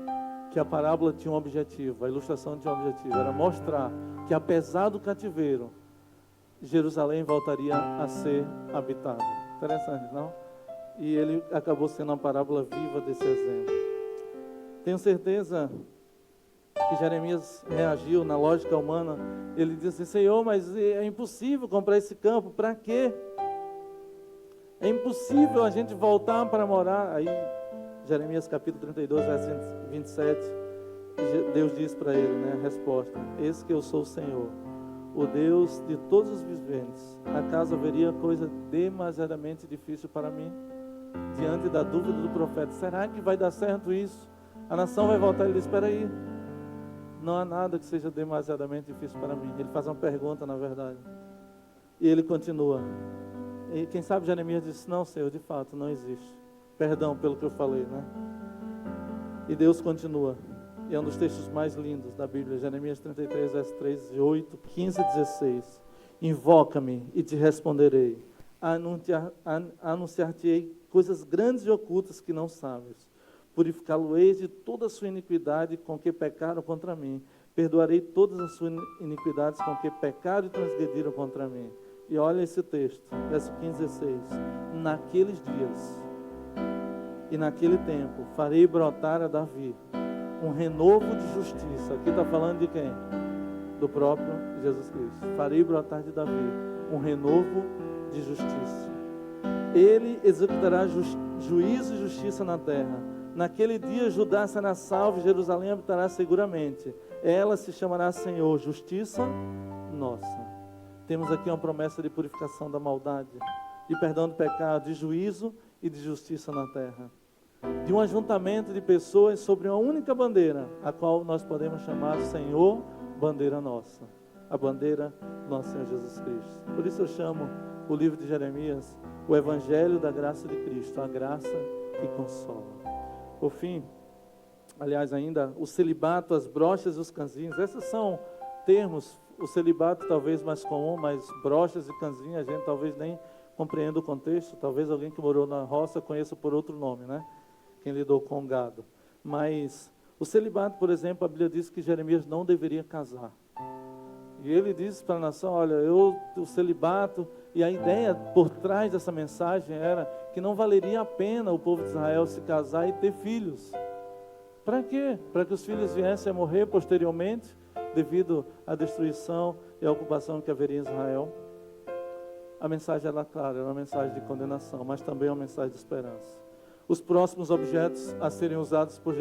que a parábola tinha um objetivo, a ilustração tinha um objetivo, era mostrar que apesar do cativeiro, Jerusalém voltaria a ser habitada. Interessante, não? E ele acabou sendo uma parábola viva desse exemplo. Tenho certeza que Jeremias reagiu na lógica humana. Ele disse assim: Senhor, mas é impossível comprar esse campo, para quê? É impossível a gente voltar para morar. Aí, Jeremias capítulo 32, verso 27, Deus diz para ele, né, a resposta: eis que eu sou o Senhor, o Deus de todos os viventes. Acaso haveria coisa demasiadamente difícil para mim? Diante da dúvida do profeta: será que vai dar certo isso? A nação vai voltar. Ele diz: espera aí, não há nada que seja demasiadamente difícil para mim. Ele faz uma pergunta, na verdade, e ele continua. E quem sabe Jeremias disse: não, Senhor, de fato não existe. Perdão pelo que eu falei, né? E Deus continua. E é um dos textos mais lindos da Bíblia, Jeremias 33, versos 3, 8, 15 e 16. Invoca-me e te responderei. Anunciar-te-ei coisas grandes e ocultas que não sabes. Purificá-lo-eis de toda a sua iniquidade com que pecaram contra mim. Perdoarei todas as suas iniquidades com que pecaram e transgrediram contra mim. E olha esse texto, verso 15 e 16. Naqueles dias e naquele tempo farei brotar a Davi um renovo de justiça. Aqui está falando de quem? Do próprio Jesus Cristo. Farei brotar de Davi um renovo de justiça. Ele executará juízo e justiça na terra. Naquele dia Judá será salvo e Jerusalém habitará seguramente. Ela se chamará Senhor, justiça nossa. Temos aqui uma promessa de purificação da maldade, de perdão do pecado, de juízo e de justiça na terra. De um ajuntamento de pessoas sobre uma única bandeira, a qual nós podemos chamar Senhor, bandeira nossa. A bandeira do nosso Senhor Jesus Cristo. Por isso eu chamo o livro de Jeremias o Evangelho da graça de Cristo, a graça que consola. Por fim, aliás ainda, o celibato, as brochas e os canzinhos, esses são termos. O celibato talvez mais comum, mas brochas e canzinhos a gente talvez nem compreenda o contexto. Talvez alguém que morou na roça conheça por outro nome, né? Quem lidou com gado. Mas o celibato, por exemplo, a Bíblia diz que Jeremias não deveria casar. E ele disse para a nação: olha, o celibato, e a ideia por trás dessa mensagem era que não valeria a pena o povo de Israel se casar e ter filhos. Para quê? Para que os filhos viessem a morrer posteriormente, devido à destruição e à ocupação que haveria em Israel. A mensagem era clara, era uma mensagem de condenação, mas também uma mensagem de esperança. Os próximos objetos a serem usados por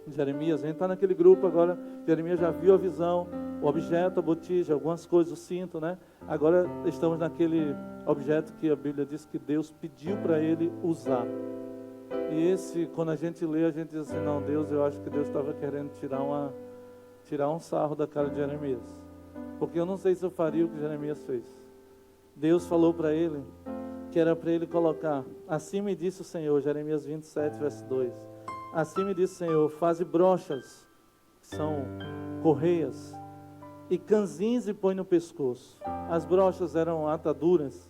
Jeremias, a gente está naquele grupo agora. Jeremias já viu a visão, o objeto, a botija, algumas coisas, o cinto, né? Agora estamos naquele objeto que a Bíblia diz que Deus pediu para ele usar. E esse, quando a gente lê, a gente diz assim: não, Deus, eu acho que Deus estava querendo tirar um sarro da cara de Jeremias, porque eu não sei se eu faria o que Jeremias fez. Deus falou para ele que era para ele colocar: assim me disse o Senhor, Jeremias 27, verso 2, assim me disse o Senhor, faze brochas, que são correias, e canzins e põe no pescoço. As brochas eram ataduras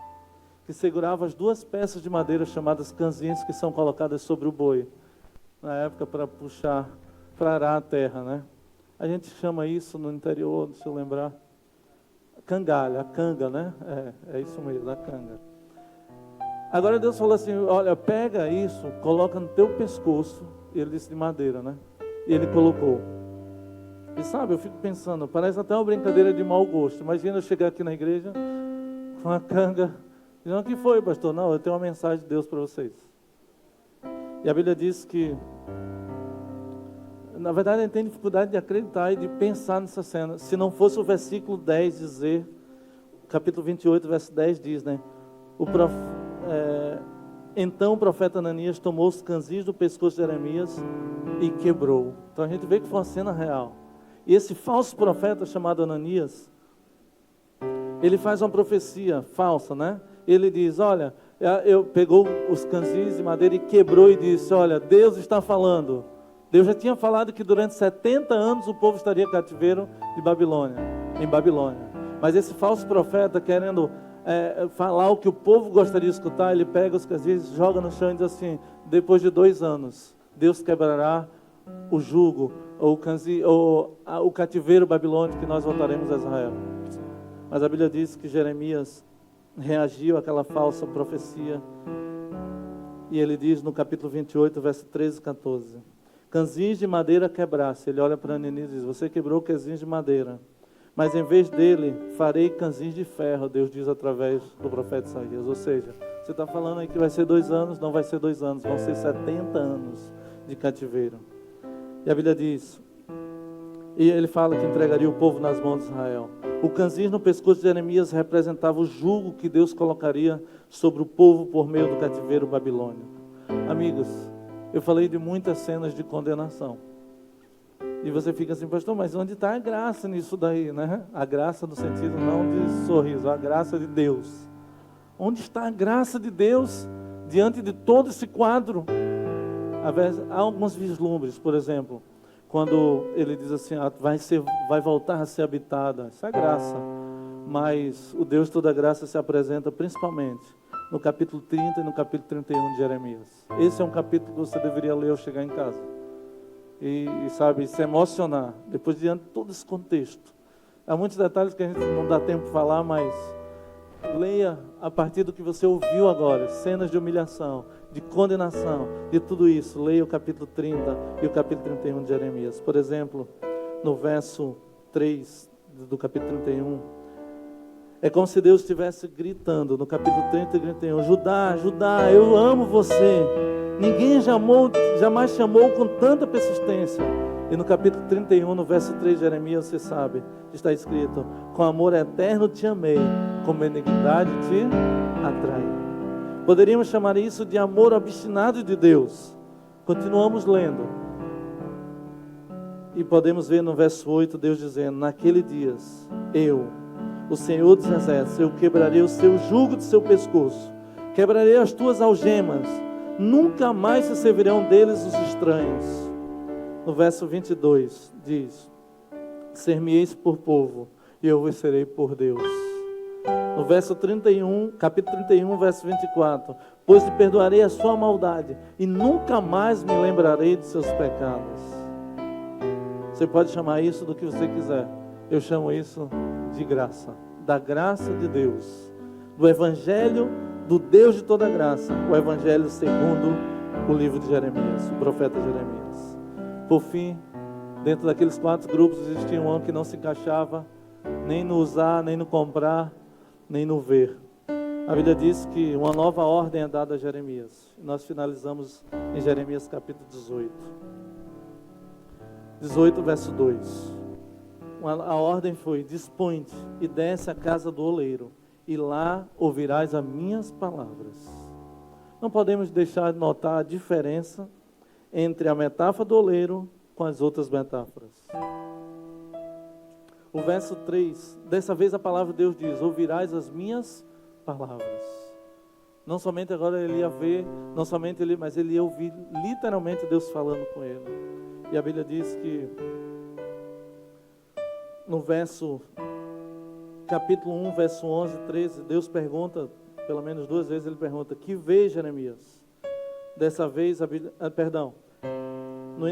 que seguravam as duas peças de madeira chamadas canzins, que são colocadas sobre o boi, na época para puxar, para arar a terra, né? A gente chama isso no interior, deixa eu lembrar, cangalha, a canga, né? É isso mesmo, a canga. Agora Deus falou assim, olha, pega isso, coloca no teu pescoço. E ele disse de madeira, né? E ele colocou. E sabe, eu fico pensando, parece até uma brincadeira de mau gosto. Imagina eu chegar aqui na igreja com uma canga. Dizendo, o que foi, pastor? Não, eu tenho uma mensagem de Deus para vocês. E a Bíblia diz que, na verdade, a gente tem dificuldade de acreditar e de pensar nessa cena. Se não fosse o versículo 10 dizer, capítulo 28, verso 10 diz, né? Então o profeta Ananias tomou os canzis do pescoço de Jeremias e quebrou. Então a gente vê que foi uma cena real. E esse falso profeta chamado Ananias, ele faz uma profecia falsa, né? Ele diz, olha, pegou os canzis de madeira e quebrou e disse, olha, Deus está falando. Deus já tinha falado que durante 70 anos o povo estaria cativeiro em Babilônia. Mas esse falso profeta, querendo falar o que o povo gostaria de escutar, ele pega os canzis, joga no chão e diz assim, depois de 2 anos, Deus quebrará o jugo, o cativeiro babilônico, que nós voltaremos a Israel. Mas a Bíblia diz que Jeremias reagiu àquela falsa profecia. E ele diz no capítulo 28, verso 13 e 14. Canzins de madeira quebrasse. Ele olha para Ananias e diz, você quebrou canzins de madeira. Mas em vez dele, farei canzins de ferro. Deus diz através do profeta Isaías. Ou seja, você está falando aí que vai ser 2 anos, não vai ser 2 anos, vão ser 70 anos de cativeiro. E a Bíblia diz, e ele fala que entregaria o povo nas mãos de Israel. O canzins no pescoço de Jeremias representava o jugo que Deus colocaria sobre o povo por meio do cativeiro babilônico. Amigos, eu falei de muitas cenas de condenação. E você fica assim, pastor, mas onde está a graça nisso daí, né? A graça no sentido não de sorriso, a graça de Deus. Onde está a graça de Deus diante de todo esse quadro? Há alguns vislumbres, por exemplo, quando ele diz assim, vai voltar a ser habitada, isso é graça. Mas o Deus toda graça se apresenta principalmente no capítulo 30 e no capítulo 31 de Jeremias. Esse é um capítulo que você deveria ler ao chegar em casa. E sabe, se emocionar, depois diante de todo esse contexto. Há muitos detalhes que a gente não dá tempo de falar, mas leia a partir do que você ouviu agora, cenas de humilhação, de condenação, de tudo isso. Leia o capítulo 30 e o capítulo 31 de Jeremias. Por exemplo, no verso 3 do capítulo 31, é como se Deus estivesse gritando no capítulo 30 e 31, Judá, Judá, eu amo você. Ninguém jamais chamou com tanta persistência. E no capítulo 31, no verso 3 de Jeremias, você sabe, está escrito, com amor eterno te amei, com benignidade te atraí. Poderíamos chamar isso de amor obstinado de Deus. Continuamos lendo. E podemos ver no verso 8, Deus dizendo, naqueles dias, o Senhor dos Exércitos, eu quebrarei o seu jugo de seu pescoço, quebrarei as tuas algemas, nunca mais se servirão deles os estranhos. No verso 22 diz, ser-me-eis por povo, e eu vos serei por Deus. No verso 31, capítulo 31, verso 24, pois te perdoarei a sua maldade, e nunca mais me lembrarei de seus pecados. Você pode chamar isso do que você quiser. Eu chamo isso de graça, da graça de Deus, do Evangelho do Deus de toda graça, o Evangelho segundo o livro de Jeremias, o profeta Jeremias. Por fim, dentro daqueles 4 grupos existia um que não se encaixava nem no usar, nem no comprar, nem no ver. A Bíblia diz que uma nova ordem é dada a Jeremias. Nós finalizamos em Jeremias capítulo 18, verso 2. A ordem foi, dispõe-te e desce à casa do oleiro, e lá ouvirás as minhas palavras. Não podemos deixar de notar a diferença entre a metáfora do oleiro com as outras metáforas. O verso 3, dessa vez a palavra de Deus diz, ouvirás as minhas palavras. Não somente agora ele ia ver, não somente ele, mas ele ia ouvir literalmente Deus falando com ele. E a Bíblia diz que no capítulo 1, verso 11 e 13, Deus pergunta, pelo menos 2 vezes ele pergunta, que vês, Jeremias? Dessa vez,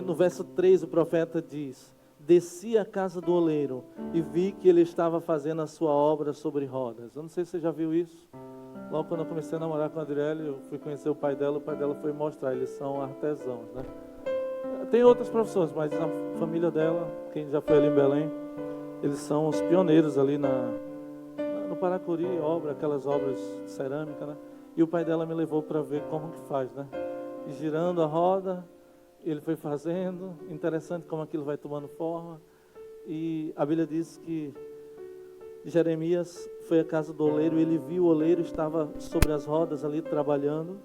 no verso 3 o profeta diz, desci à casa do oleiro e vi que ele estava fazendo a sua obra sobre rodas. Eu não sei se você já viu isso. Logo quando eu comecei a namorar com a Adriele, eu fui conhecer o pai dela foi mostrar, eles são artesãos, né? Tem outras profissões, mas a família dela, quem já foi ali em Belém, eles são os pioneiros ali no Paracuri, aquelas obras de cerâmica, né? E o pai dela me levou para ver como que faz, né? E girando a roda, ele foi fazendo, interessante como aquilo vai tomando forma. E a Bíblia diz que Jeremias foi à casa do oleiro, ele viu o oleiro, estava sobre as rodas ali trabalhando.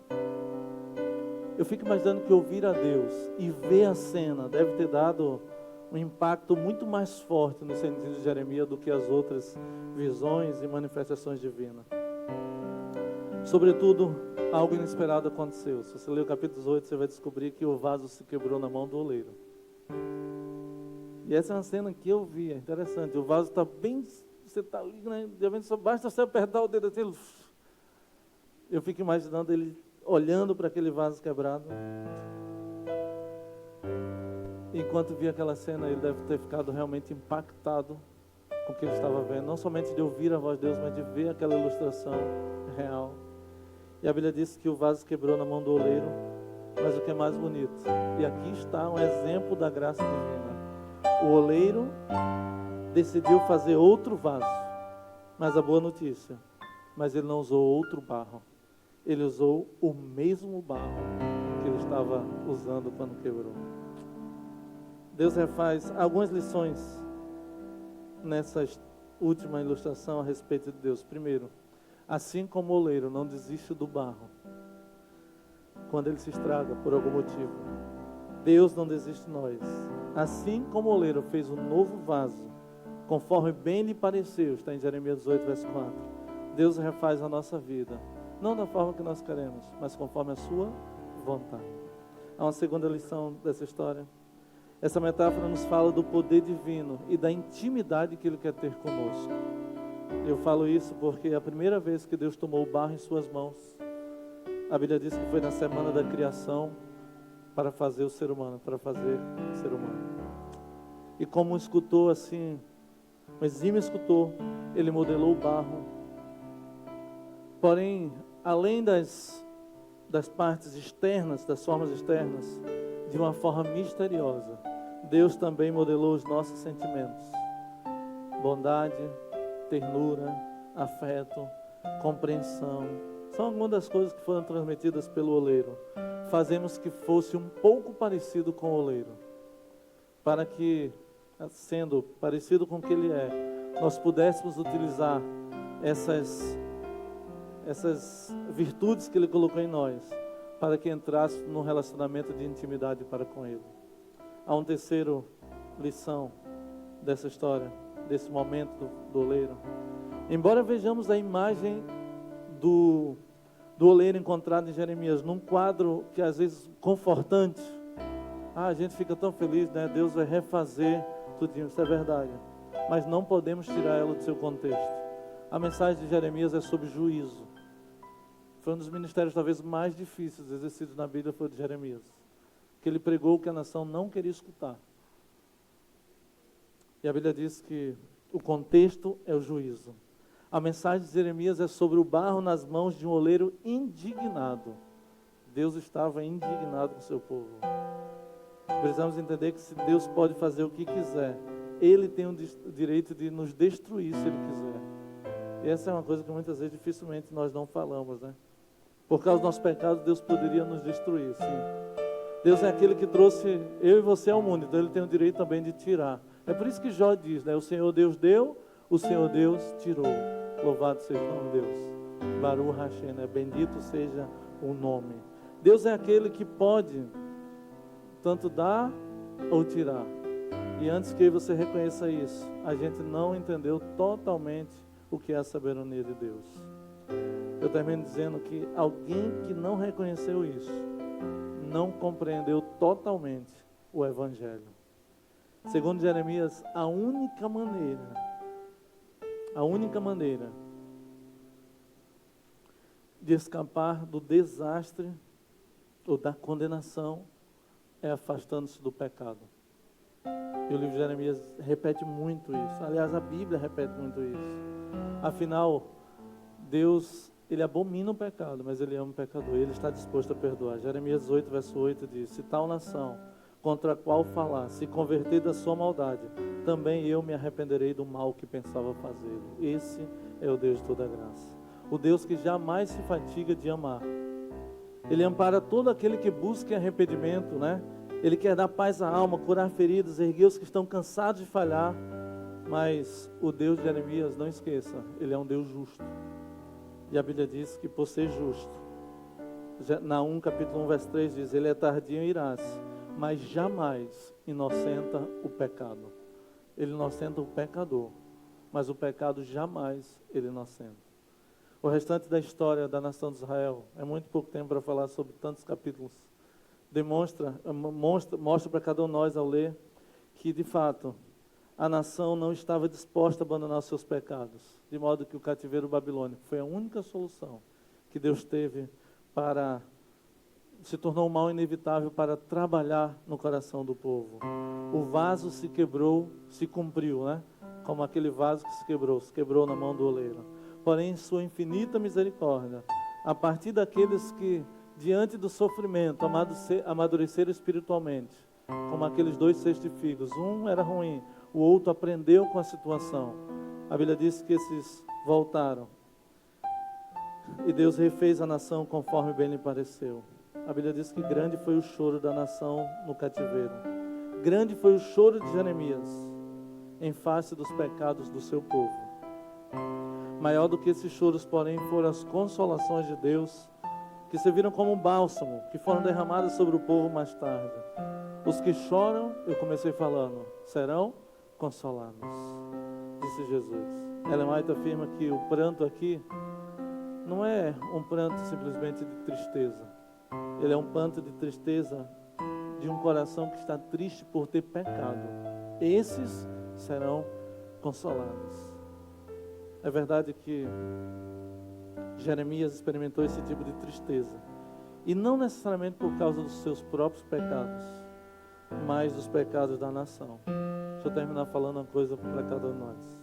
Eu fico imaginando que ouvir a Deus e ver a cena deve ter dado um impacto muito mais forte no sentido de Jeremias do que as outras visões e manifestações divinas. Sobretudo, algo inesperado aconteceu. Se você ler o capítulo 18, você vai descobrir que o vaso se quebrou na mão do oleiro. E essa é uma cena que eu vi, é interessante. O vaso está bem, você está ali, né? Só basta você apertar o dedo assim. Eu fico imaginando ele olhando para aquele vaso quebrado. Enquanto via aquela cena, ele deve ter ficado realmente impactado com o que ele estava vendo. Não somente de ouvir a voz de Deus, mas de ver aquela ilustração real. E a Bíblia diz que o vaso quebrou na mão do oleiro, mas o que é mais bonito, e aqui está um exemplo da graça divina. O oleiro decidiu fazer outro vaso, mas a boa notícia, mas ele não usou outro barro, ele usou o mesmo barro que ele estava usando quando quebrou. Deus refaz algumas lições nessa última ilustração a respeito de Deus. Primeiro, assim como o oleiro não desiste do barro quando ele se estraga por algum motivo, Deus não desiste de nós. Assim como o oleiro fez um novo vaso, conforme bem lhe pareceu, está em Jeremias 18, verso 4, Deus refaz a nossa vida, não da forma que nós queremos, mas conforme a sua vontade. Há uma segunda lição dessa história. Essa metáfora nos fala do poder divino e da intimidade que Ele quer ter conosco. Eu falo isso porque a primeira vez que Deus tomou o barro em suas mãos, a Bíblia diz que foi na semana da criação para fazer o ser humano, E como um escultor assim, um exímio escultor, Ele modelou o barro. Porém, além das partes externas, das formas externas, de uma forma misteriosa, Deus também modelou os nossos sentimentos. Bondade, ternura, afeto, compreensão. São algumas das coisas que foram transmitidas pelo oleiro. Fazemos que fosse um pouco parecido com o oleiro, para que, sendo parecido com o que ele é, nós pudéssemos utilizar essas virtudes que ele colocou em nós, para que entrasse num relacionamento de intimidade para com ele. Há uma terceira lição dessa história, desse momento do oleiro. Embora vejamos a imagem do oleiro encontrado em Jeremias, num quadro que às vezes confortante, a gente fica tão feliz, né? Deus vai refazer tudinho, isso é verdade, mas não podemos tirar ela do seu contexto. A mensagem de Jeremias é sobre juízo. Foi um dos ministérios talvez mais difíceis exercidos na Bíblia, foi o de Jeremias, que ele pregou o que a nação não queria escutar. E a Bíblia diz que o contexto é o juízo. A mensagem de Jeremias é sobre o barro nas mãos de um oleiro indignado. Deus estava indignado com o seu povo. Precisamos entender que se Deus pode fazer o que quiser, Ele tem o direito de nos destruir se Ele quiser. E essa é uma coisa que muitas vezes dificilmente nós não falamos, né? Por causa dos nossos pecados, Deus poderia nos destruir, sim. Deus é aquele que trouxe eu e você ao mundo, então Ele tem o direito também de tirar. É por isso que Jó diz, né? O Senhor Deus deu, o Senhor Deus tirou. Louvado seja o nome de Deus. Baruch Hashem, né? Bendito seja o nome. Deus é aquele que pode tanto dar ou tirar. E antes que você reconheça isso, a gente não entendeu totalmente o que é a soberania de Deus. Eu termino dizendo que alguém que não reconheceu isso, não compreendeu totalmente o Evangelho. Segundo Jeremias, a única maneira de escapar do desastre ou da condenação é afastando-se do pecado. E o livro de Jeremias repete muito isso. Aliás, a Bíblia repete muito isso. Afinal, Deus, Ele abomina o pecado, mas Ele ama o pecador. Ele está disposto a perdoar. Jeremias 8, verso 8 diz: se tal nação, contra a qual falar, se converter da sua maldade, também eu me arrependerei do mal que pensava fazer. Esse é o Deus de toda graça. O Deus que jamais se fatiga de amar. Ele ampara todo aquele que busca arrependimento, né? Ele quer dar paz à alma, curar feridas, erguer os que estão cansados de falhar. Mas o Deus de Jeremias, não esqueça, Ele é um Deus justo. E a Bíblia diz que por ser justo, Naum capítulo 1, verso 3 diz: Ele é tardio em irar-se, mas jamais inocenta o pecado. Ele inocenta o pecador, mas o pecado jamais Ele inocenta. O restante da história da nação de Israel, é muito pouco tempo para falar sobre tantos capítulos, mostra para cada um de nós ao ler que de fato a nação não estava disposta a abandonar os seus pecados, de modo que o cativeiro babilônico foi a única solução que Deus teve para, se tornou um mal inevitável para trabalhar no coração do povo. O vaso se quebrou, se cumpriu, né? Como aquele vaso que se quebrou na mão do oleiro. Porém, em sua infinita misericórdia, a partir daqueles que, diante do sofrimento, amadureceram espiritualmente, como aqueles 2 cestos de figos, um era ruim, o outro aprendeu com a situação. A Bíblia diz que esses voltaram, e Deus refez a nação conforme bem lhe pareceu. A Bíblia diz que grande foi o choro da nação no cativeiro. Grande foi o choro de Jeremias, em face dos pecados do seu povo. Maior do que esses choros, porém, foram as consolações de Deus, que serviram como um bálsamo, que foram derramadas sobre o povo mais tarde. Os que choram, eu comecei falando, serão consolados, disse Jesus. Ellen White afirma que o pranto aqui não é um pranto simplesmente de tristeza. Ele é um pranto de tristeza de um coração que está triste por ter pecado. Esses serão consolados. É verdade que Jeremias experimentou esse tipo de tristeza. E não necessariamente por causa dos seus próprios pecados, mas dos pecados da nação. Deixa eu terminar falando uma coisa para cada um de nós.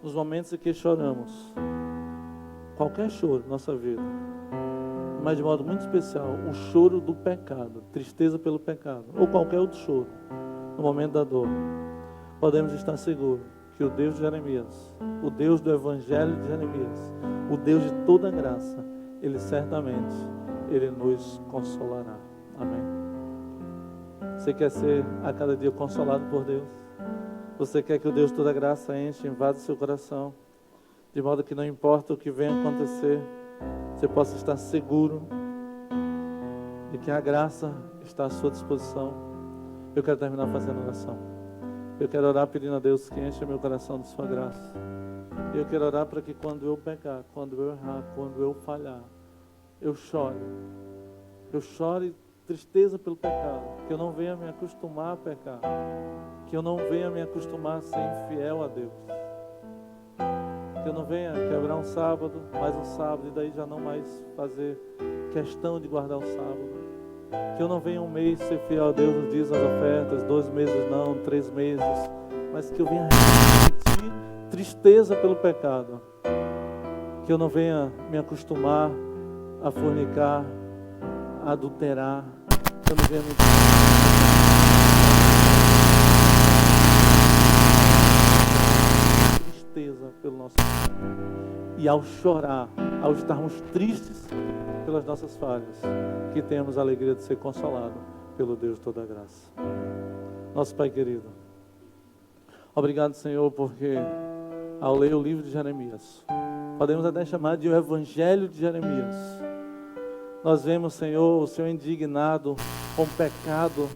Nos momentos em que choramos, qualquer choro na nossa vida, mas de modo muito especial, o choro do pecado, tristeza pelo pecado, ou qualquer outro choro, no momento da dor, podemos estar seguros que o Deus de Jeremias, o Deus do Evangelho de Jeremias, o Deus de toda graça, Ele certamente, Ele nos consolará. Amém. Você quer ser a cada dia consolado por Deus? Você quer que o Deus de toda graça enche, invada o seu coração, de modo que não importa o que venha acontecer, você possa estar seguro de que a graça está à sua disposição. Eu quero terminar fazendo oração. Eu quero orar pedindo a Deus que encha meu coração de sua graça. Eu quero orar para que quando eu pecar, quando eu errar, quando eu falhar, eu chore. Eu chore tristeza pelo pecado. Que eu não venha me acostumar a pecar. Que eu não venha me acostumar a ser infiel a Deus. Que eu não venha quebrar um sábado, mais um sábado, e daí já não mais fazer questão de guardar o sábado. Que eu não venha um mês ser fiel a Deus nos dias das ofertas, 2 meses não, 3 meses, mas que eu venha sentir tristeza pelo pecado. Que eu não venha me acostumar a fornicar, a adulterar. Que eu não venha me tristeza pelo nosso pecado. E ao chorar, ao estarmos tristes pelas nossas falhas, que tenhamos a alegria de ser consolado pelo Deus de toda a graça. Nosso Pai querido, obrigado, Senhor, porque ao ler o livro de Jeremias, podemos até chamar de o Evangelho de Jeremias. Nós vemos, Senhor, o Senhor indignado com o pecado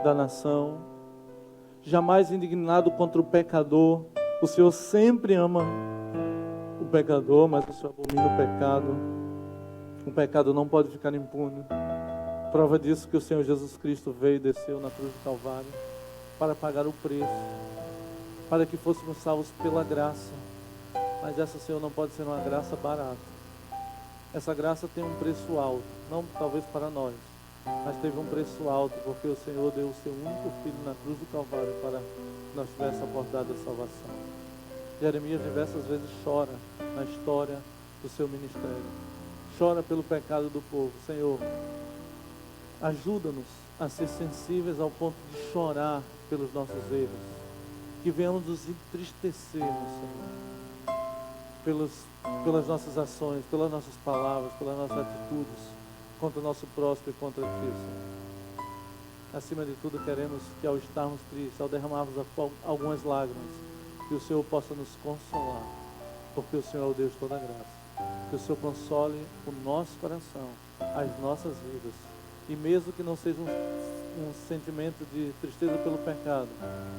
da nação, jamais indignado contra o pecador. O Senhor sempre ama o pecador, mas o Senhor abomina o pecado. O pecado não pode ficar impune. Prova disso que o Senhor Jesus Cristo veio e desceu na cruz do Calvário para pagar o preço, para que fôssemos salvos pela graça. Mas essa, Senhor, não pode ser uma graça barata. Essa graça tem um preço alto, não talvez para nós, mas teve um preço alto, porque o Senhor deu o seu único filho na cruz do Calvário para que nós tivéssemos a oportunidade da salvação. Jeremias diversas vezes chora na história do seu ministério. Chora pelo pecado do povo. Senhor, ajuda-nos a ser sensíveis ao ponto de chorar pelos nossos erros. Que venhamos nos entristecermos, Senhor, pelas nossas ações, pelas nossas palavras, pelas nossas atitudes, contra o nosso próximo e contra Ti, Senhor. Acima de tudo, queremos que ao estarmos tristes, ao derramarmos algumas lágrimas, que o Senhor possa nos consolar, porque o Senhor é o Deus de toda graça. Que o Senhor console o nosso coração, as nossas vidas. E mesmo que não seja um sentimento de tristeza pelo pecado,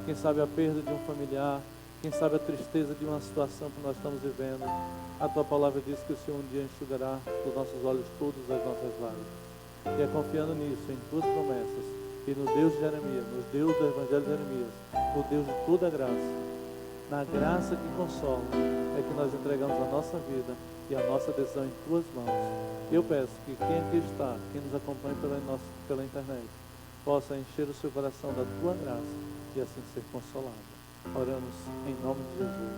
quem sabe a perda de um familiar, quem sabe a tristeza de uma situação que nós estamos vivendo, a Tua palavra diz que o Senhor um dia enxugará dos nossos olhos todas as nossas lágrimas. E é confiando nisso, em Tuas promessas, e no Deus de Jeremias, no Deus do Evangelho de Jeremias, no Deus de toda graça, na graça que consola, é que nós entregamos a nossa vida e a nossa decisão em Tuas mãos. Eu peço que quem aqui está, quem nos acompanha pela internet, possa encher o seu coração da Tua graça e assim ser consolado. Oramos em nome de Jesus.